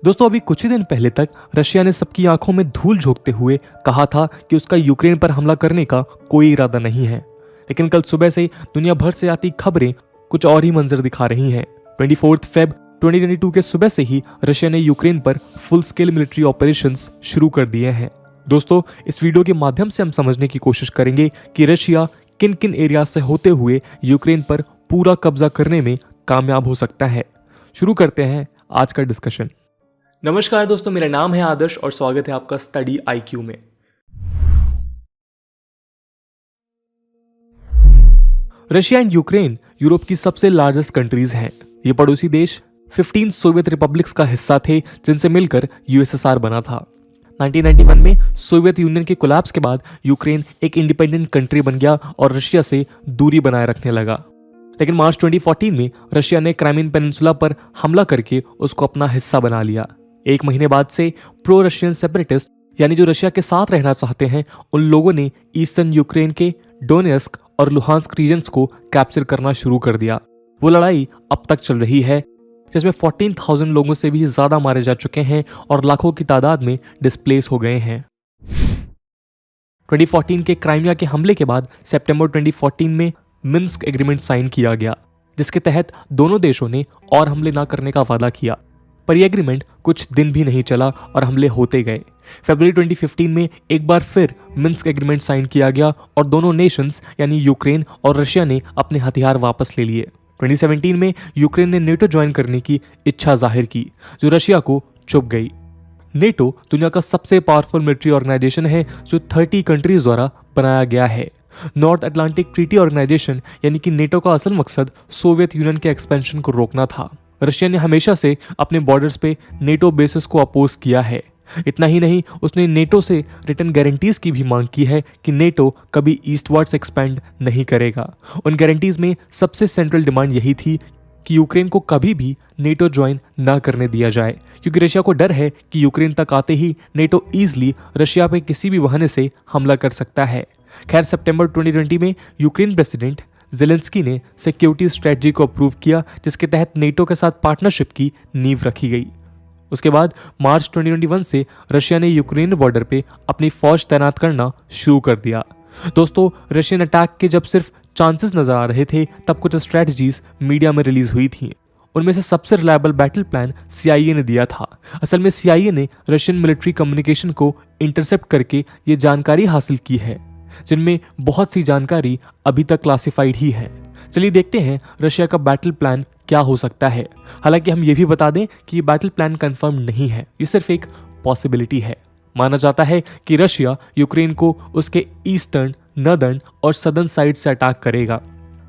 दोस्तों अभी कुछ ही दिन पहले तक रशिया ने सबकी आंखों में धूल झोंकते हुए कहा था कि उसका यूक्रेन पर हमला करने का कोई इरादा नहीं है, लेकिन कल सुबह से दुनिया भर से आती खबरें कुछ और ही मंजर दिखा रही हैं। 24 फेब 2022 के सुबह से ही रशिया ने यूक्रेन पर फुल स्केल मिलिट्री ऑपरेशंस शुरू कर दिए हैं। दोस्तों इस वीडियो के माध्यम से हम समझने की कोशिश करेंगे कि रशिया किन किन एरिया से होते हुए यूक्रेन पर पूरा कब्जा करने में कामयाब हो सकता है। शुरू करते हैं आज का डिस्कशन। नमस्कार दोस्तों, मेरा नाम है आदर्श और स्वागत है आपका स्टडी IQ में। रशिया एंड यूक्रेन यूरोप की सबसे लार्जेस्ट कंट्रीज हैं। ये पड़ोसी देश 15 सोवियत रिपब्लिक्स का हिस्सा थे जिनसे मिलकर USSR बना था। 1991 में सोवियत यूनियन के कोलैप्स के बाद यूक्रेन एक इंडिपेंडेंट कंट्री बन गया और रशिया से दूरी बनाए रखने लगा। लेकिन मार्च 2014 में रशिया ने क्राइमियन पेनिनसुला पर हमला करके उसको अपना हिस्सा बना लिया। एक महीने बाद से प्रो रशियन सेपरेटिस्ट यानी जो रशिया के साथ रहना चाहते हैं उन लोगों ने ईस्टर्न यूक्रेन के डोनेस्क और लुहांस्क रीजन्स को कैप्चर करना शुरू कर दिया। वो लड़ाई अब तक चल रही है जिसमें 14,000 लोगों से भी ज्यादा मारे जा चुके हैं और लाखों की तादाद में डिस्प्लेस हो गए हैं। 2014 के क्राइमिया के हमले के बाद सितंबर 2014 में मिन्स्क एग्रीमेंट साइन किया गया, जिसके तहत दोनों देशों ने और हमले न करने का वादा किया। पर यह एग्रीमेंट कुछ दिन भी नहीं चला और हमले होते गए। फरवरी 2015 में एक बार फिर मिन्स्क एग्रीमेंट साइन किया गया और दोनों नेशंस यानी यूक्रेन और रशिया ने अपने हथियार वापस ले लिए। 2017 में यूक्रेन ने नेटो ज्वाइन करने की इच्छा जाहिर की, जो रशिया को चुभ गई। नेटो दुनिया का सबसे पावरफुल मिलिट्री ऑर्गेनाइजेशन है जो 30 कंट्रीज द्वारा बनाया गया है। नॉर्थ अटलांटिक ट्रीटी ऑर्गेनाइजेशन यानी कि नेटो का असल मकसद सोवियत यूनियन के एक्सपेंशन को रोकना था। रशिया ने हमेशा से अपने बॉर्डर्स पे नेटो बेसिस को अपोज किया है। इतना ही नहीं, उसने नेटो से रिटर्न गारंटीज की भी मांग की है कि नेटो कभी ईस्टवर्ड्स एक्सपेंड नहीं करेगा। उन गारंटीज में सबसे सेंट्रल डिमांड यही थी कि यूक्रेन को कभी भी नेटो ज्वाइन ना करने दिया जाए, क्योंकि रशिया को डर है कि यूक्रेन तक आते ही नेटो ईजिली रशिया पे किसी भी बहाने से हमला कर सकता है। खैर सितंबर 2020 में यूक्रेन प्रेसिडेंट ज़ेलेंस्की ने सिक्योरिटी स्ट्रेटजी को अप्रूव किया, जिसके तहत नेटो के साथ पार्टनरशिप की नींव रखी गई। उसके बाद मार्च 2021 से रशिया ने यूक्रेन बॉर्डर पे अपनी फौज तैनात करना शुरू कर दिया। दोस्तों रशियन अटैक के जब सिर्फ चांसेस नजर आ रहे थे तब कुछ स्ट्रेटजीज मीडिया में रिलीज हुई थी। उनमें से सबसे रिलायबल बैटल प्लान CIA ने दिया था। असल में CIA ने रशियन मिलिट्री कम्युनिकेशन को इंटरसेप्ट करके ये जानकारी हासिल की है, जिनमें बहुत सी जानकारी अभी तक क्लासिफाइड ही है। चलिए देखते हैं रशिया का बैटल प्लान क्या हो सकता है। हालांकि हम ये भी बता दें कि ये बैटल प्लान कंफर्म नहीं है, ये सिर्फ एक पॉसिबिलिटी है। माना जाता है कि रशिया यूक्रेन को उसके ईस्टर्न, नॉर्दर्न और सदर्न साइड से अटैक करेगा।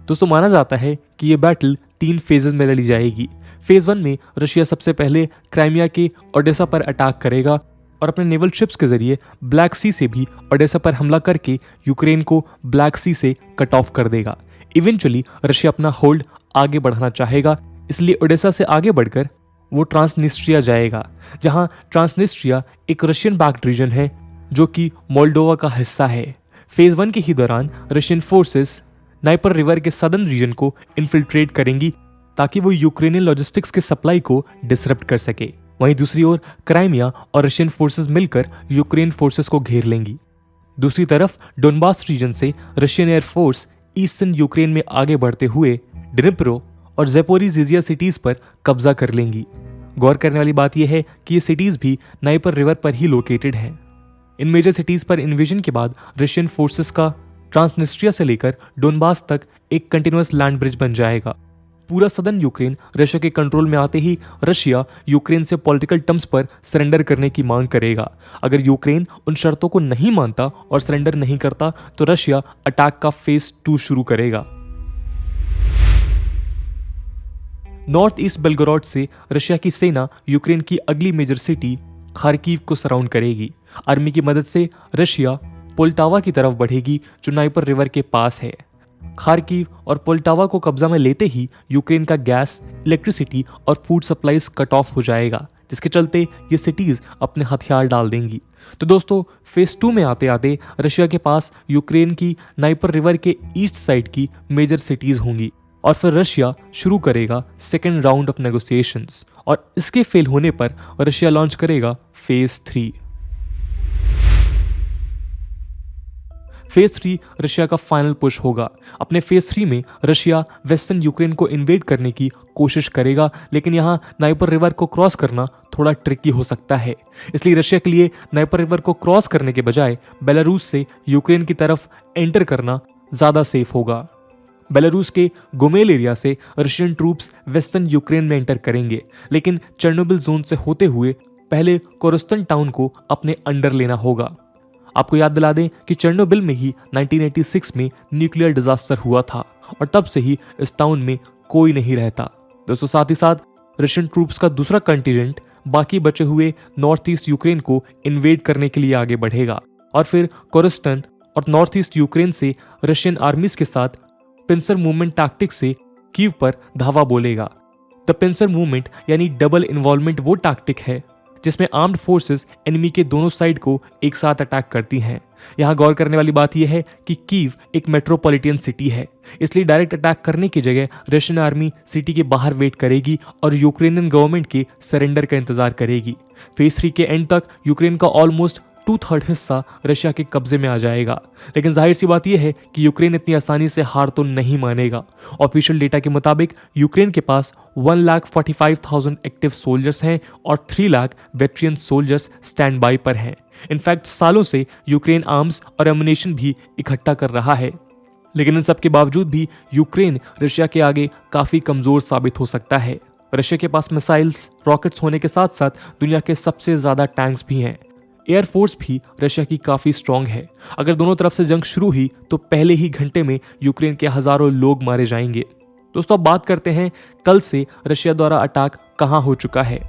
दोस्तों माना जाता है कि ये बैटल 3 फेजेस में लड़ी जाएगी। फेज 1 में रशिया सबसे पहले क्राइमिया के ओडेसा पर अटैक करेगा और अपने नेवल शिप्स के जरिए ब्लैक सी से भी ओडेसा पर हमला करके यूक्रेन को ब्लैक सी से कट ऑफ कर देगा। इवेंचुअली रशिया अपना होल्ड आगे बढ़ाना चाहेगा, इसलिए ओडेसा से आगे बढ़कर वो ट्रांसनिस्ट्रिया जाएगा, जहां ट्रांसनिस्ट्रिया एक रशियन बैक्ड रीजन है जो कि मोल्डोवा का हिस्सा है। फेज 1 के ही दौरान रशियन फोर्सेस नाइपर रिवर के सदर्न रीजन को इन्फिल्ट्रेट करेंगी ताकि वो यूक्रेनियन लॉजिस्टिक्स के सप्लाई को डिसरप्ट कर सके। वहीं दूसरी ओर क्राइमिया और रशियन फोर्सेस मिलकर यूक्रेन फोर्सेस को घेर लेंगी। दूसरी तरफ डोनबास रीजन से रशियन एयरफोर्स ईस्टर्न यूक्रेन में आगे बढ़ते हुए डिनिप्रो और ज़ेपोरिज़िया सिटीज पर कब्जा कर लेंगी। गौर करने वाली बात यह है कि ये सिटीज भी नाइपर रिवर पर ही लोकेटेड हैं। इन मेजर सिटीज पर इन्वेजन के बाद रशियन फोर्सेस का ट्रांसनिस्ट्रिया से लेकर डोनबास तक एक कंटिन्यूअस लैंड ब्रिज बन जाएगा। पूरा सदर्न यूक्रेन रशिया के कंट्रोल में आते ही रशिया यूक्रेन से पॉलिटिकल टर्म्स पर सरेंडर करने की मांग करेगा। अगर यूक्रेन उन शर्तों को नहीं मानता और सरेंडर नहीं करता तो रशिया अटैक का फेज 2 शुरू करेगा। नॉर्थ ईस्ट बेलगोरोड से रशिया की सेना यूक्रेन की अगली मेजर सिटी खार्किव को सराउंड करेगी। आर्मी की मदद से रशिया पोल्टावा की तरफ बढ़ेगी जो नाइपर रिवर के पास है। खार्किव और पोल्टावा को कब्जा में लेते ही यूक्रेन का गैस, इलेक्ट्रिसिटी और फूड सप्लाईज कट ऑफ हो जाएगा, जिसके चलते ये सिटीज अपने हथियार डाल देंगी। तो दोस्तों फेज 2 में आते आते रशिया के पास यूक्रेन की नाइपर रिवर के ईस्ट साइड की मेजर सिटीज होंगी और फिर रशिया शुरू करेगा सेकेंड राउंड ऑफ नेगोशिएशंस और इसके फेल होने पर रशिया लॉन्च करेगा फेज 3। फेज 3 रशिया का फाइनल पुश होगा। अपने फेज 3 में रशिया वेस्टर्न यूक्रेन को इन्वेड करने की कोशिश करेगा, लेकिन यहाँ नाइपर रिवर को क्रॉस करना थोड़ा ट्रिकी हो सकता है। इसलिए रशिया के लिए नाइपर रिवर को क्रॉस करने के बजाय बेलारूस से यूक्रेन की तरफ एंटर करना ज्यादा सेफ होगा। बेलारूस के गोमेल एरिया से रशियन ट्रूप्स वेस्टर्न यूक्रेन में एंटर करेंगे, लेकिन चेर्नोबिल जोन से होते हुए पहले कोरोस्तन टाउन को अपने अंडर लेना होगा। आपको याद दिला दें कि चेर्नोबिल में ही 1986 में न्यूक्लियर डिजास्टर हुआ था और तब से ही इस टाउन में कोई नहीं रहता। दोस्तों, साथ ही साथ रशियन ट्रूप्स का दूसरा कंटिजेंट बाकी बचे हुए नॉर्थ ईस्ट यूक्रेन को इन्वेड करने के लिए आगे बढ़ेगा और फिर कोरोस्टन और नॉर्थ ईस्ट यूक्रेन से रशियन आर्मीज के साथ पिंसर मूवमेंट टैक्टिक से कीव पर धावा बोलेगा। द पिंसर मूवमेंट यानी डबल इन्वॉल्वमेंट वो टैक्टिक है जिसमें आर्म्ड फोर्सेस एनिमी के दोनों साइड को एक साथ अटैक करती हैं। यहाँ गौर करने वाली बात यह है कि कीव एक मेट्रोपॉलिटन सिटी है, इसलिए डायरेक्ट अटैक करने की जगह रशियन आर्मी सिटी के बाहर वेट करेगी और यूक्रेनियन गवर्नमेंट के सरेंडर का इंतजार करेगी। फेज 3 के एंड तक यूक्रेन का ऑलमोस्ट 2/3 हिस्सा रशिया के कब्जे में आ जाएगा, लेकिन जाहिर सी बात यह है कि यूक्रेन इतनी आसानी से हार तो नहीं मानेगा। ऑफिशियल डेटा के मुताबिक यूक्रेन के पास 1,45,000 एक्टिव सोल्जर्स हैं और 3 lakh veteran soldiers stand by पर हैं। इनफैक्ट सालों से यूक्रेन आर्म्स और एमुनेशन भी इकट्ठा कर रहा है, लेकिन इन सब के बावजूद भी यूक्रेन रशिया के आगे काफी कमजोर साबित हो सकता है। रशिया के पास मिसाइल्स, रॉकेट्स होने के साथ साथ दुनिया के सबसे ज्यादा टैंक्स भी हैं। एयरफोर्स भी रशिया की काफी स्ट्रांग है। अगर दोनों तरफ से जंग शुरू हुई तो पहले ही घंटे में यूक्रेन के हजारों लोग मारे जाएंगे। दोस्तों, अब बात करते हैं कल से रशिया द्वारा अटैक कहां हो चुका है।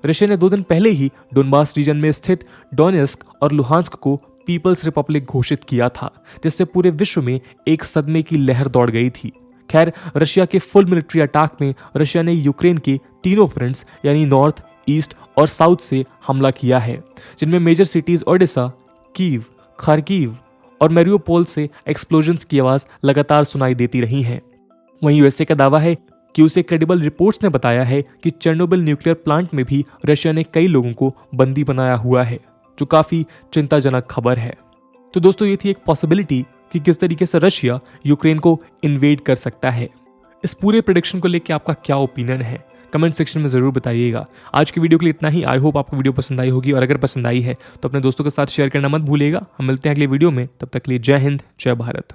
रशिया ने 2 दिन पहले ही डोनबास रीजन में स्थित डोनेस्क और लुहांस्क को पीपल्स रिपब्लिक घोषित किया था, जिससे पूरे विश्व में एक सदमे की लहर दौड़ गई थी। खैर, रशिया के फुल मिलिट्री अटैक में रशिया ने यूक्रेन के तीनों फ्रंट्स यानी नॉर्थ, ईस्ट और साउथ से हमला किया है, जिनमें major cities Odessa, Kyiv, Kharkiv और मैरियोपोल से एक्सप्लोजन्स की आवाज लगातार सुनाई देती रही हैं। वहीं यूएसए का दावा है कि उसे क्रेडिबल रिपोर्ट्स ने बताया है कि चेर्नोबिल न्यूक्लियर प्लांट में भी रशिया ने कई लोगों को बंदी बनाया हुआ है, जो काफी चिंताजनक खबर है। तो दोस्तों, ये थी एक पॉसिबिलिटी कि किस तरीके से रशिया यूक्रेन को इन्वेड कर सकता है। इस पूरे प्रेडिक्शन को लेकर आपका क्या ओपिनियन है, कमेंट सेक्शन में जरूर बताइएगा। आज की वीडियो के लिए इतना ही। आई होप आपको वीडियो पसंद आई होगी और अगर पसंद आई है तो अपने दोस्तों के साथ शेयर करना मत भूलिएगा। हम मिलते हैं अगले वीडियो में, तब तक के लिए जय हिंद, जय भारत।